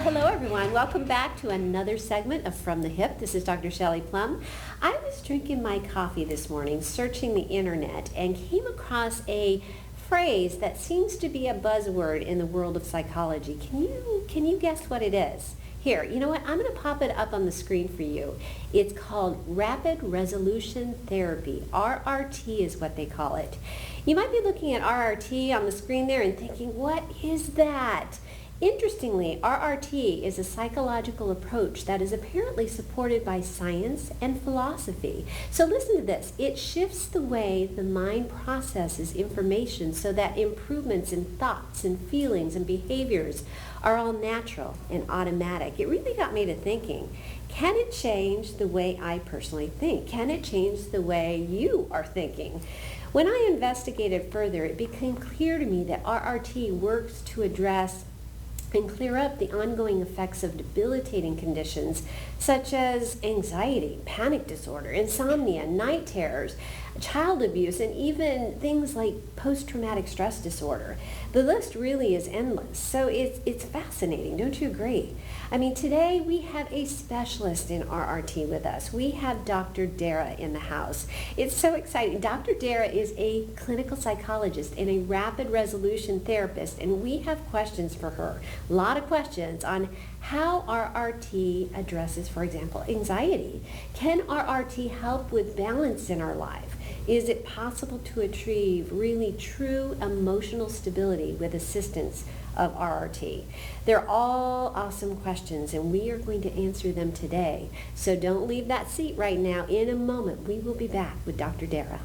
Hello everyone. Welcome back to another segment of From the Hip. This is Dr. Shelley Plumb. I was drinking my coffee this morning, searching the internet, and came across a phrase that seems to be a buzzword in the world of psychology. Can you guess what it is? Here, you know what? I'm going to pop it up on the screen for you. It's called Rapid Resolution Therapy. RRT is what they call it. You might be looking at RRT on the screen there and thinking, what is that? Interestingly, RRT is a psychological approach that is apparently supported by science and philosophy. So listen to this. It shifts the way the mind processes information so that improvements in thoughts and feelings and behaviors are all natural and automatic. It really got me to thinking, can it change the way I personally think? Can it change the way you are thinking? When I investigated further, it became clear to me that RRT works to address and clear up the ongoing effects of debilitating conditions such as anxiety, panic disorder, insomnia, night terrors, child abuse, and even things like post-traumatic stress disorder. The list really is endless, so it's fascinating, don't you agree? I mean, today we have a specialist in RRT with us. We have Dr. Dara in the house. It's so exciting. Dr. Dara is a clinical psychologist and a rapid resolution therapist, and we have questions for her. A lot of questions on how RRT addresses, for example, anxiety. Can RRT help with balance in our life? Is it possible to achieve really true emotional stability with assistance of RRT? They're all awesome questions, and we are going to answer them today. So don't leave that seat right now. In a moment, we will be back with Dr. Dara.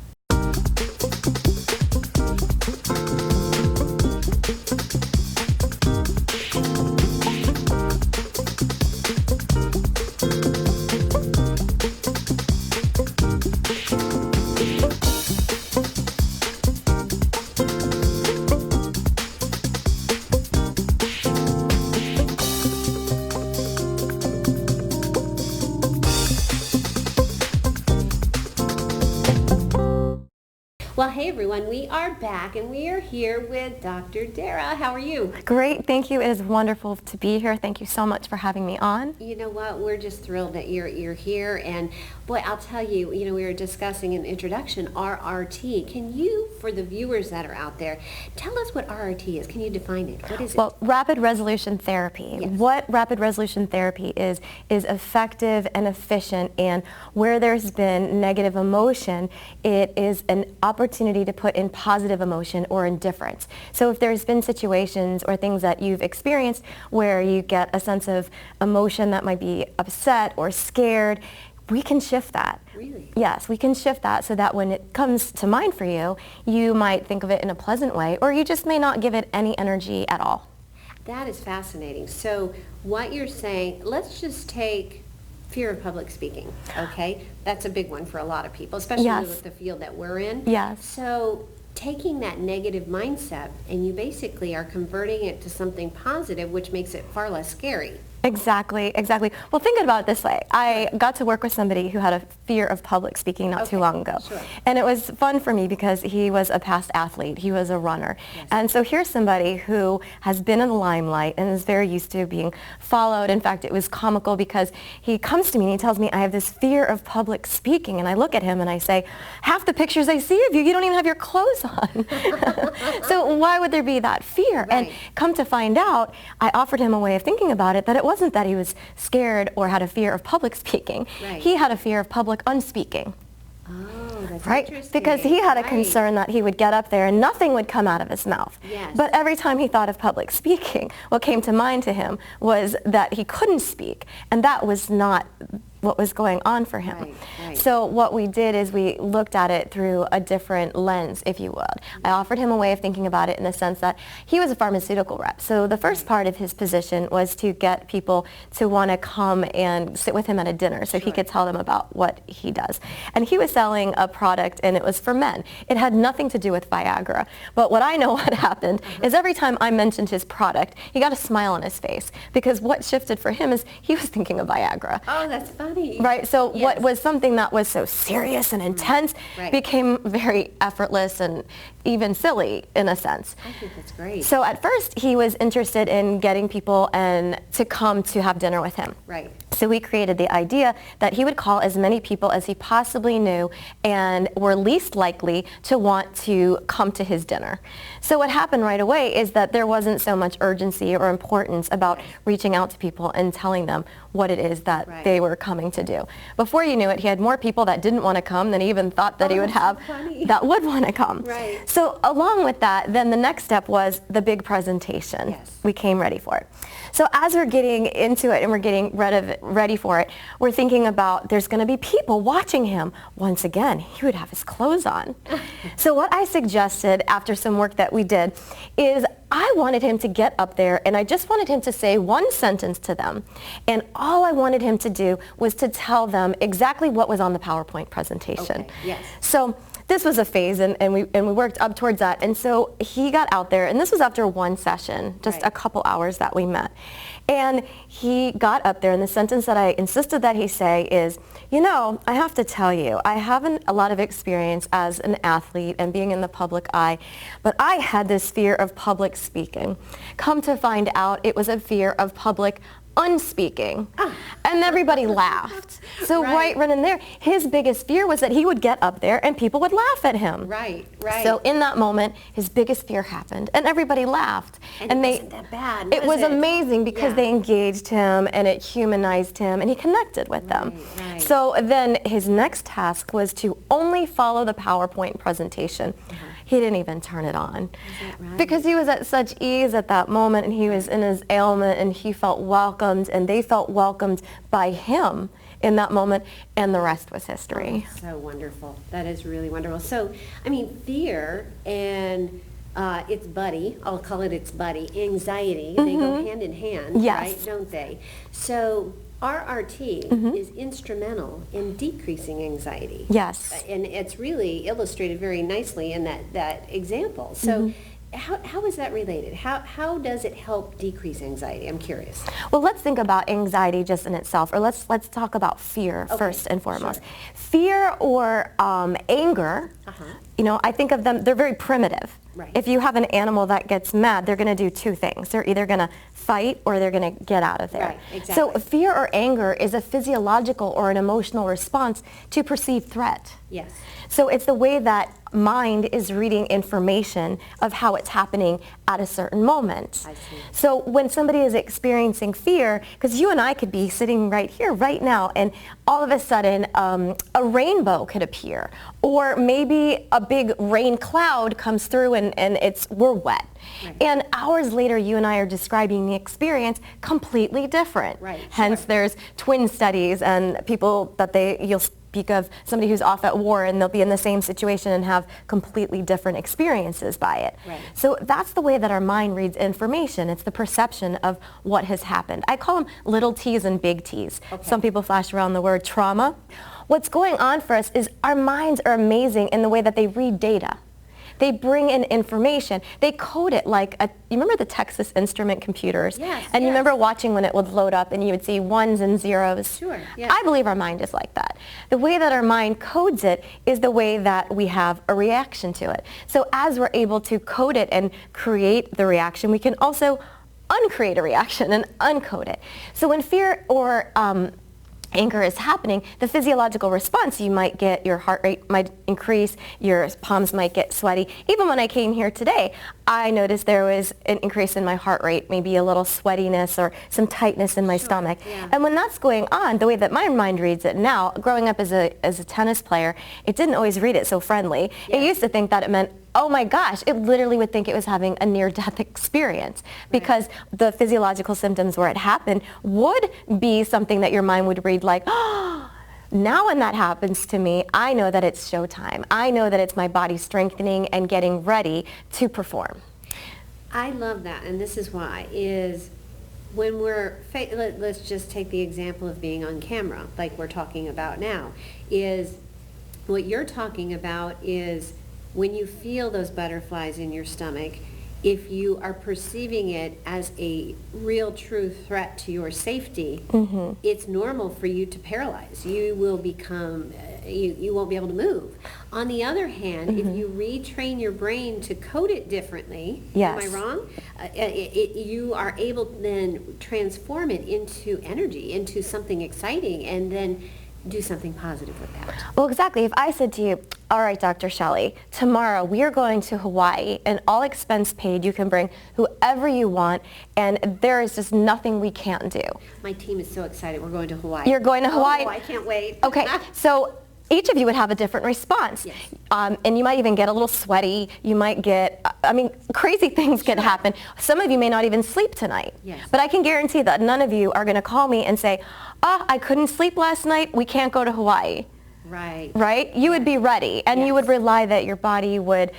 Well, hey everyone, we are back and we are here with Dr. Dara. How are you? Great, thank you. It is wonderful to be here. Thank you so much for having me on. You know what, we're just thrilled that you're here, and boy, I'll tell you, we were discussing in the introduction RRT. Can you, for the viewers that are out there, tell us what RRT is? Can you define it? What is it? Well, rapid resolution therapy. Yes. What rapid resolution therapy is effective and efficient, and where there's been negative emotion, it is an opportunity to put in positive emotion or indifference. So if there's been situations or things that you've experienced where you get a sense of emotion that might be upset or scared, we can shift that. Really? Yes, we can shift that so that when it comes to mind for you, you might think of it in a pleasant way, or you just may not give it any energy at all. That is fascinating. So what you're saying, let's just take fear of public speaking, okay? That's a big one for a lot of people, especially Yes. with the field that we're in. Yes. So taking that negative mindset and you basically are converting it to something positive, which makes it far less scary. Exactly. Well, think about it this way. I got to work with somebody who had a fear of public speaking not too long ago. Sure. And it was fun for me because he was a past athlete. He was a runner. Yes. And so here's somebody who has been in the limelight and is very used to being followed. In fact, it was comical because he comes to me and he tells me, I have this fear of public speaking. And I look at him and I say, half the pictures I see of you, you don't even have your clothes on. So why would there be that fear? Right. And come to find out, I offered him a way of thinking about it, that it wasn't that he was scared or had a fear of public speaking. Right. He had a fear of public unspeaking. Oh, that's Right? interesting. Because he had a Right. concern that he would get up there and nothing would come out of his mouth. Yes. But every time he thought of public speaking, what came to mind to him was that he couldn't speak, and that was not what was going on for him. Right. So what we did is we looked at it through a different lens, if you would. I offered him a way of thinking about it in the sense that he was a pharmaceutical rep. So the first part of his position was to get people to want to come and sit with him at a dinner so he could tell them about what he does. And he was selling a product, and it was for men. It had nothing to do with Viagra. But what I know what happened is every time I mentioned his product, he got a smile on his face, because what shifted for him is he was thinking of Viagra. Oh, that's fun. funny. Right? So Yes. what was something that was so serious and intense Right. became very effortless and even silly in a sense. I think that's great. So at first he was interested in getting people and to come to have dinner with him. Right. So we created the idea that he would call as many people as he possibly knew and were least likely to want to come to his dinner. So what happened right away is that there wasn't so much urgency or importance about reaching out to people and telling them what it is that Right. they were coming to do. Before you knew it, he had more people that didn't want to come than he even thought that he would that's have so funny. that would want to come. Right. So along with that, then the next step was the big presentation. Yes. We came ready for it. So as we're getting into it and we're getting ready for it, we're thinking about there's going to be people watching him. Once again, he would have his clothes on. So what I suggested after some work that we did is I wanted him to get up there and I just wanted him to say one sentence to them. And all I wanted him to do was to tell them exactly what was on the PowerPoint presentation. Okay, yes. So this was a phase and we worked up towards that. And so he got out there and this was after one session, just Right. a couple hours that we met. And he got up there and the sentence that I insisted that he say is, you know, I have to tell you, I haven't a lot of experience as an athlete and being in the public eye, but I had this fear of public speaking. Come to find out it was a fear of public unspeaking. And everybody laughed. So Right. right in there, his biggest fear was that he would get up there and people would laugh at him. Right, right. So in that moment, his biggest fear happened and everybody laughed. And it wasn't that bad, It was it? amazing because Yeah. they engaged him and it humanized him and he connected with them. Right, right. So then his next task was to only follow the PowerPoint presentation. He didn't even turn it on. that right? Because he was at such ease at that moment and he was in his ailment and he felt welcomed and they felt welcomed by him in that moment and the rest was history. So wonderful. That is really wonderful. So, I mean, fear and its buddy, I'll call it its buddy, anxiety, they go hand in hand, Yes. right, don't they? So RRT is instrumental in decreasing anxiety. Yes. And it's really illustrated very nicely in that example. So how is that related? How does it help decrease anxiety? I'm curious. Well, let's think about anxiety just in itself, or let's talk about fear Okay, first and foremost. sure. Fear or anger, you know, I think of them, they're very primitive. Right. If you have an animal that gets mad, they're going to do two things. They're either going to fight or they're going to get out of there. Right, exactly. So fear or anger is a physiological or an emotional response to perceived threat. Yes. So it's the way that mind is reading information of how it's happening at a certain moment. I see. So when somebody is experiencing fear, because you and I could be sitting right here, right now, and all of a sudden a rainbow could appear, or maybe a big rain cloud comes through and we're wet. Right. And hours later, you and I are describing the experience completely different. Right, Hence, sure. there's twin studies and people that you'll speak of somebody who's off at war and they'll be in the same situation and have completely different experiences by it. Right. So that's the way that our mind reads information. It's the perception of what has happened. I call them little T's and big T's. Okay. Some people flash around the word trauma. What's going on for us is our minds are amazing in the way that they read data. They bring in information. They code it like you remember the Texas Instrument computers? Yes, And you yes. remember watching when it would load up and you would see ones and zeros? Sure, yes. I believe our mind is like that. The way that our mind codes it is the way that we have a reaction to it. So as we're able to code it and create the reaction, we can also uncreate a reaction and uncode it. So when fear or anger is happening, the physiological response, you might get your heart rate might increase, your palms might get sweaty. Even when I came here today, I noticed there was an increase in my heart rate, maybe a little sweatiness or some tightness in my stomach. yeah. And when that's going on, the way that my mind reads it now, growing up as a tennis player, it didn't always read it so friendly. Yes. It used to think that it meant, oh my gosh, it literally would think it was having a near-death experience because the physiological symptoms where it happened would be something that your mind would read like, oh, now when that happens to me, I know that it's showtime. I know that it's my body strengthening and getting ready to perform. I love that, and this is why, is when let's just take the example of being on camera, like we're talking about now, is what you're talking about is when you feel those butterflies in your stomach, if you are perceiving it as a real true threat to your safety, it's normal for you to paralyze. You will become, you won't be able to move. On the other hand, if you retrain your brain to code it differently, am I wrong? You are able to then transform it into energy, into something exciting, and then do something positive with that. Well, exactly. If I said to you, all right, Dr. Shelley, tomorrow we are going to Hawaii and all expense paid, you can bring whoever you want, and there is just nothing we can't do. My team is so excited. We're going to Hawaii. You're going to Hawaii? Oh, I can't wait. Okay, so each of you would have a different response. Yes. And you might even get a little sweaty. You might get, crazy things can happen. Some of you may not even sleep tonight. Yes. But I can guarantee that none of you are going to call me and say, I couldn't sleep last night. We can't go to Hawaii. Right. Right? You would be ready, and you would rely that your body would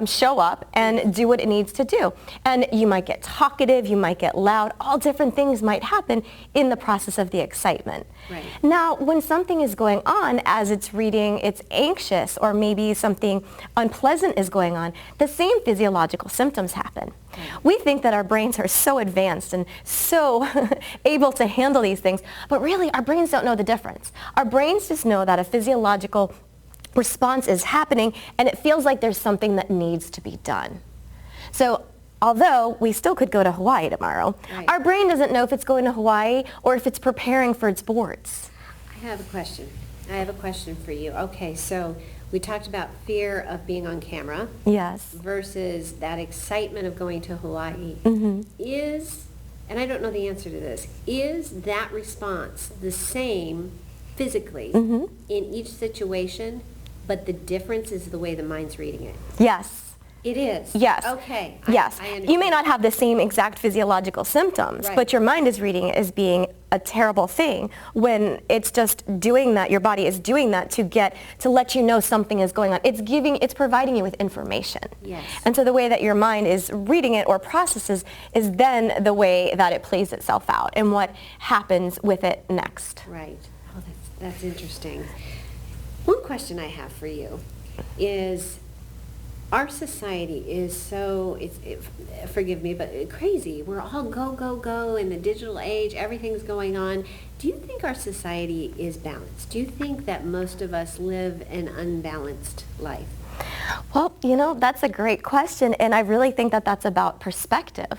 show up and do what it needs to do. And you might get talkative, you might get loud, all different things might happen in the process of the excitement. Right. Now, when something is going on as it's reading, it's anxious, or maybe something unpleasant is going on, the same physiological symptoms happen. Right. We think that our brains are so advanced and so able to handle these things, but really our brains don't know the difference. Our brains just know that a physiological response is happening, and it feels like there's something that needs to be done. So although we still could go to Hawaii tomorrow, our brain doesn't know if it's going to Hawaii or if it's preparing for its boards. I have a question. I have a question for you. Okay, so we talked about fear of being on camera. Yes. Versus that excitement of going to Hawaii. Is, and I don't know the answer to this, is that response the same physically in each situation? But the difference is the way the mind's reading it. Yes. It is? Yes. Okay. Yes. I understand. You may not have the same exact physiological symptoms, but your mind is reading it as being a terrible thing when it's just doing that, your body is doing that to let you know something is going on. It's providing you with information. Yes. And so the way that your mind is reading it or processes is then the way that it plays itself out and what happens with it next. Right. Oh, that's interesting. One question I have for you is, our society is so, forgive me, but crazy. We're all go, go, go in the digital age. Everything's going on. Do you think our society is balanced? Do you think that most of us live an unbalanced life? Well, that's a great question, and I really think that that's about perspective.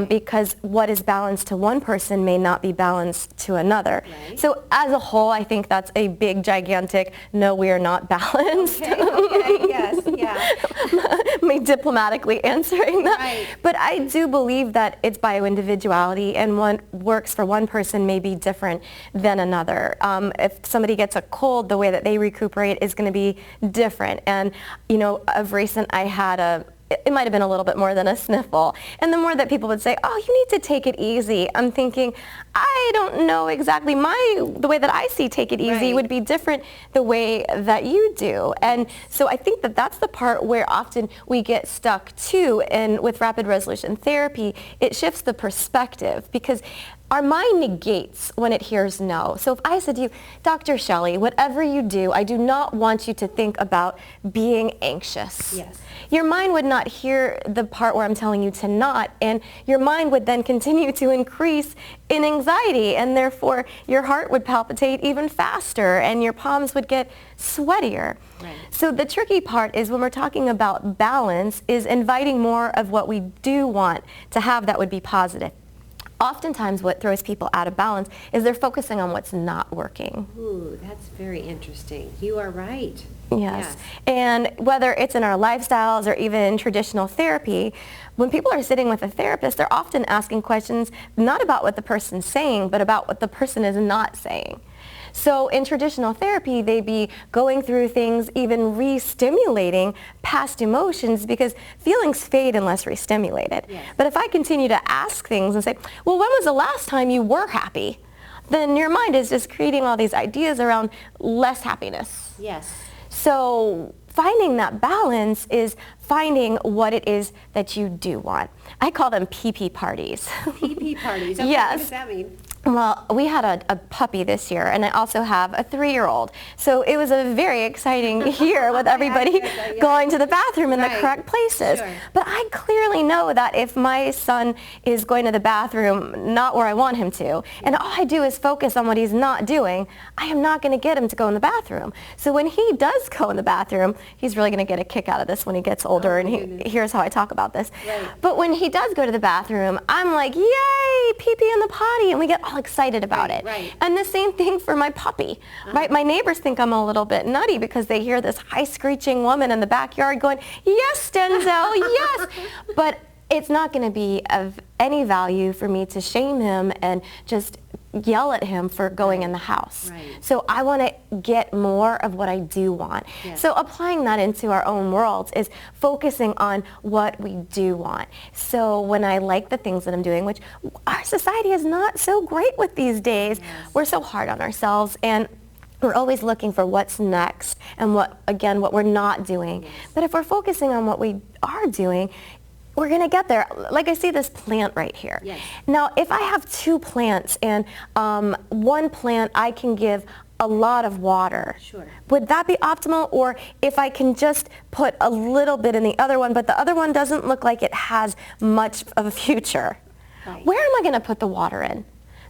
Because what is balanced to one person may not be balanced to another. Right. So as a whole, I think that's a big, gigantic, no, we are not balanced. Okay, yes, yeah. Me diplomatically answering that. Right. But I do believe that it's bio-individuality, and what works for one person may be different than another. If somebody gets a cold, the way that they recuperate is going to be different. And, of recent, I had it might have been a little bit more than a sniffle. And the more that people would say, oh, you need to take it easy, I'm thinking, I don't know exactly the way that I see take it easy would be different the way that you do. And so I think that that's the part where often we get stuck too. And with rapid resolution therapy, it shifts the perspective because our mind negates when it hears no. So if I said to you, Dr. Shelley, whatever you do, I do not want you to think about being anxious. Yes. Your mind would not hear the part where I'm telling you to not, and your mind would then continue to increase in anxiety, and therefore your heart would palpitate even faster, and your palms would get sweatier. Right. So the tricky part is when we're talking about balance is inviting more of what we do want to have that would be positive. Oftentimes what throws people out of balance is they're focusing on what's not working. Ooh, that's very interesting. You are right. Yes. And whether it's in our lifestyles or even in traditional therapy, when people are sitting with a therapist, they're often asking questions not about what the person's saying, but about what the person is not saying. So in traditional therapy, they'd be going through things, even re-stimulating past emotions because feelings fade unless re-stimulated. Yes. But if I continue to ask things and say, well, when was the last time you were happy? Then your mind is just creating all these ideas around less happiness. Yes. So finding that balance is finding what it is that you do want. I call them PP parties. PP parties? Okay, yes. What does that mean? Well, we had a puppy this year, and I also have a 3-year-old. So it was a very exciting year with everybody going to the bathroom in the correct places. Sure. But I clearly know that if my son is going to the bathroom not where I want him to, and all I do is focus on what he's not doing, I am not going to get him to go in the bathroom. So when he does go in the bathroom, he's really going to get a kick out of this when he gets older, and here's how I talk about this. Right. But when he does go to the bathroom, I'm like, yay, pee-pee in the potty, and we get all excited about it. Right. And the same thing for my puppy. Right? My neighbors think I'm a little bit nutty because they hear this high screeching woman in the backyard going, yes, Denzel, yes. But it's not going to be of any value for me to shame him and just yell at him for going in the house. Right. So I want to get more of what I do want. Yes. So applying that into our own worlds is focusing on what we do want. So when I like the things that I'm doing, which our society is not so great with these days, we're so hard on ourselves, and we're always looking for what's next and what we're not doing. But if we're focusing on what we are doing, we're going to get there. Like I see this plant right here. Yes. Now, if I have 2 plants and one plant I can give a lot of water, Sure. would that be optimal? Or if I can just put a little bit in the other one, but the other one doesn't look like it has much of a future, Right. where am I going to put the water in?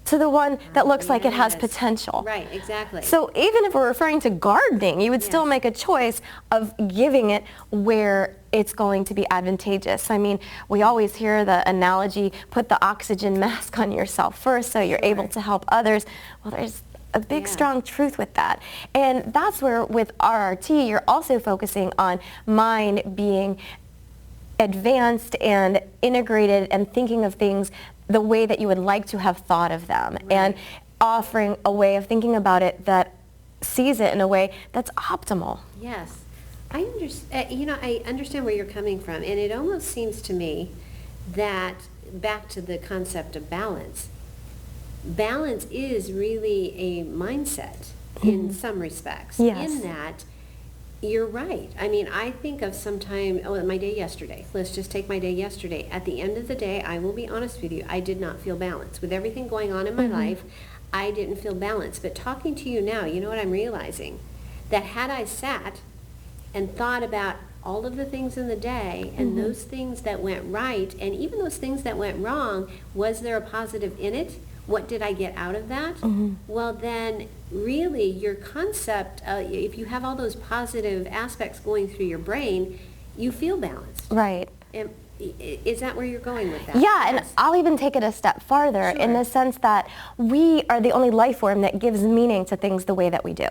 To the one that looks like it has potential. Right, exactly. So even if we're referring to gardening, you would still make a choice of giving it where it's going to be advantageous. I mean, we always hear the analogy, put the oxygen mask on yourself first so you're able to help others. Well, there's a big, strong truth with that. And that's where with RRT, you're also focusing on mind being advanced and integrated and thinking of things the way that you would like to have thought of them, and offering a way of thinking about it that sees it in a way that's optimal. Yes. I understand where you're coming from, and it almost seems to me that back to the concept of balance is really a mindset in some respects. Yes. In that, you're right. I mean, I think of my day yesterday. Let's just take my day yesterday. At the end of the day, I will be honest with you, I did not feel balanced. With everything going on in my life, I didn't feel balanced. But talking to you now, you know what I'm realizing? That had I sat and thought about all of the things in the day and those things that went right, and even those things that went wrong, was there a positive in it? What did I get out of that? Well, then really your concept, if you have all those positive aspects going through your brain, you feel balanced. Right. Is that where you're going with that? Yeah, and I'll even take it a step farther in the sense that we are the only life form that gives meaning to things the way that we do.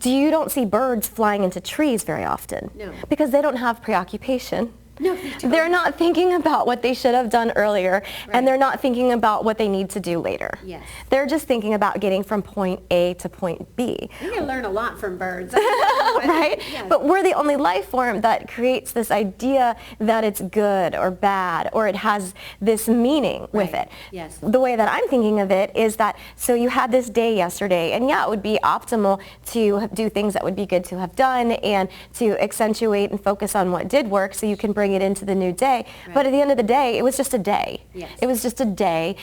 You don't see birds flying into trees very often. No. Because they don't have preoccupation. No, they don't. They're not thinking about what they should have done earlier, and they're not thinking about what they need to do later. Yes. They're just thinking about getting from point A to point B. You can learn a lot from birds. Right? Yes. But we're the only life form that creates this idea that it's good or bad, or it has this meaning with it. Yes. The way that I'm thinking of it is that, so you had this day yesterday, and yeah, it would be optimal to do things that would be good to have done and to accentuate and focus on what did work so you can bring it into the new day. But at the end of the day, it was just a day. Yes. It was just a day.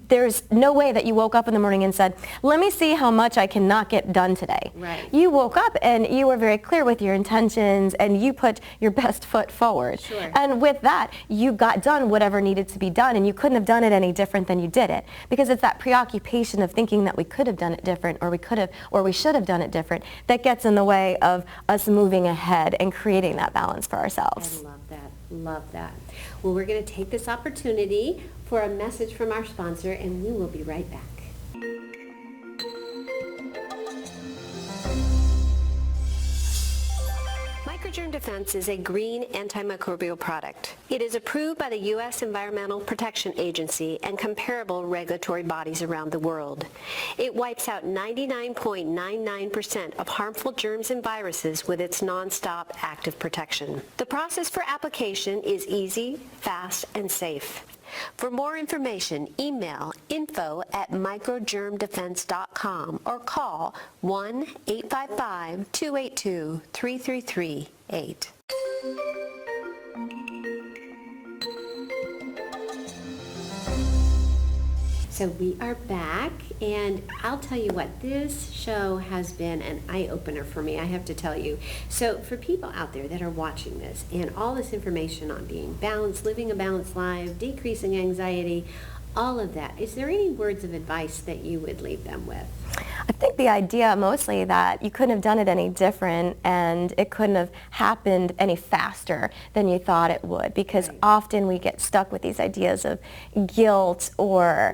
There's no way that you woke up in the morning and said, let me see how much I cannot get done today. Right. You woke up and you were very clear with your intentions and you put your best foot forward. Sure. And with that, you got done whatever needed to be done, and you couldn't have done it any different than you did it, because it's that preoccupation of thinking that we could have done it different, or we should have done it different, that gets in the way of us moving ahead and creating that balance for ourselves. I love that. Love that. Well, we're going to take this opportunity for a message from our sponsor, and we will be right back. Microgerm Defense is a green antimicrobial product. It is approved by the U.S. Environmental Protection Agency and comparable regulatory bodies around the world. It wipes out 99.99% of harmful germs and viruses with its non-stop active protection. The process for application is easy, fast, and safe. For more information, email info@microgermdefense.com or call 1-855-282-3338. So we are back, and I'll tell you what, this show has been an eye-opener for me, I have to tell you. So for people out there that are watching this, and all this information on being balanced, living a balanced life, decreasing anxiety, all of that, is there any words of advice that you would leave them with? I think the idea mostly that you couldn't have done it any different and it couldn't have happened any faster than you thought it would, because often we get stuck with these ideas of guilt or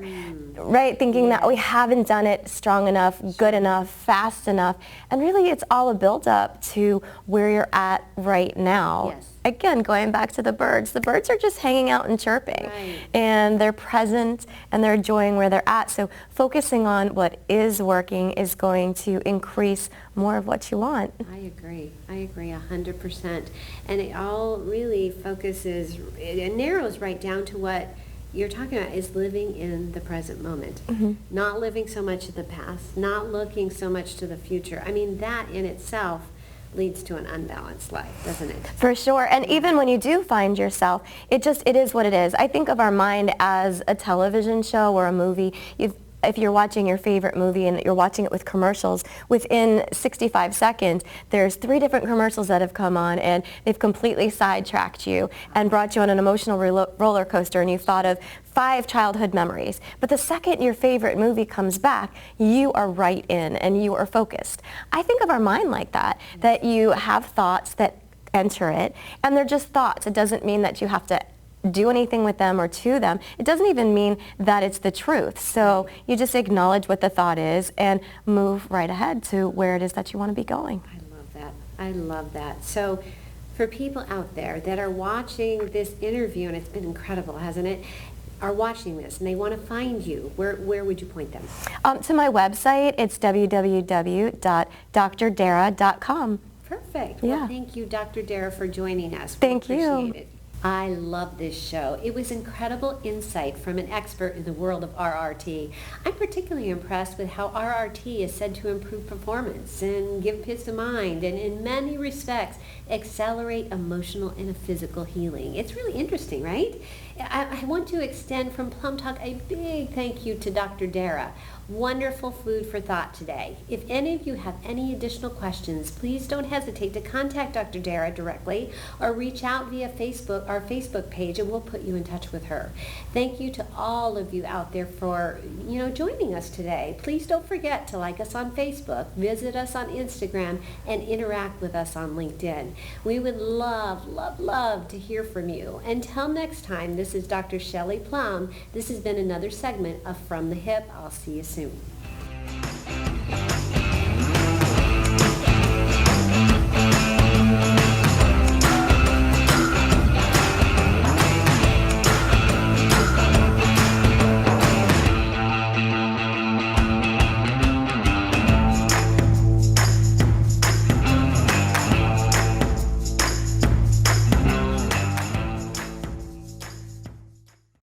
thinking that we haven't done it strong enough, good enough, fast enough, and really it's all a build up to where you're at right now. Yes. Again, going back to the birds are just hanging out and chirping, and they're present and they're enjoying where they're at. So focusing on what is working is going to increase more of what you want. I agree 100%. And it all really focuses, it narrows right down to what you're talking about, is living in the present moment. Not living so much in the past, not looking so much to the future. I mean, that in itself leads to an unbalanced life, doesn't it? For sure. And even when you do find yourself, it is what it is. I think of our mind as a television show or a movie. If you're watching your favorite movie and you're watching it with commercials, within 65 seconds, there's 3 different commercials that have come on, and they've completely sidetracked you and brought you on an emotional roller coaster, and you've thought of 5 childhood memories. But the second your favorite movie comes back, you are right in and you are focused. I think of our mind like that you have thoughts that enter it, and they're just thoughts. It doesn't mean that you have to do anything with them or to them. It doesn't even mean that it's the truth. So you just acknowledge what the thought is and move right ahead to where it is that you want to be going. I love that. So for people out there that are watching this interview, and it's been incredible, hasn't it, are watching this and they want to find you, where would you point them? To my website, it's www.drdara.com. Perfect. Yeah. Well, thank you, Dr. Dara, for joining us. Thank you. Appreciate it. I love this show. It was incredible insight from an expert in the world of RRT. I'm particularly impressed with how RRT is said to improve performance and give peace of mind, and in many respects accelerate emotional and physical healing. It's really interesting, right? I want to extend from PlumbTalk a big thank you to Dr. Dara. Wonderful food for thought today. If any of you have any additional questions, please don't hesitate to contact Dr. Dara directly or reach out via our Facebook page, and we'll put you in touch with her. Thank you to all of you out there for joining us today. Please don't forget to like us on Facebook, visit us on Instagram, and interact with us on LinkedIn. We would love, love, love to hear from you. Until next time, this is Dr. Shelley Plumb. This has been another segment of From the Hip. I'll see you soon.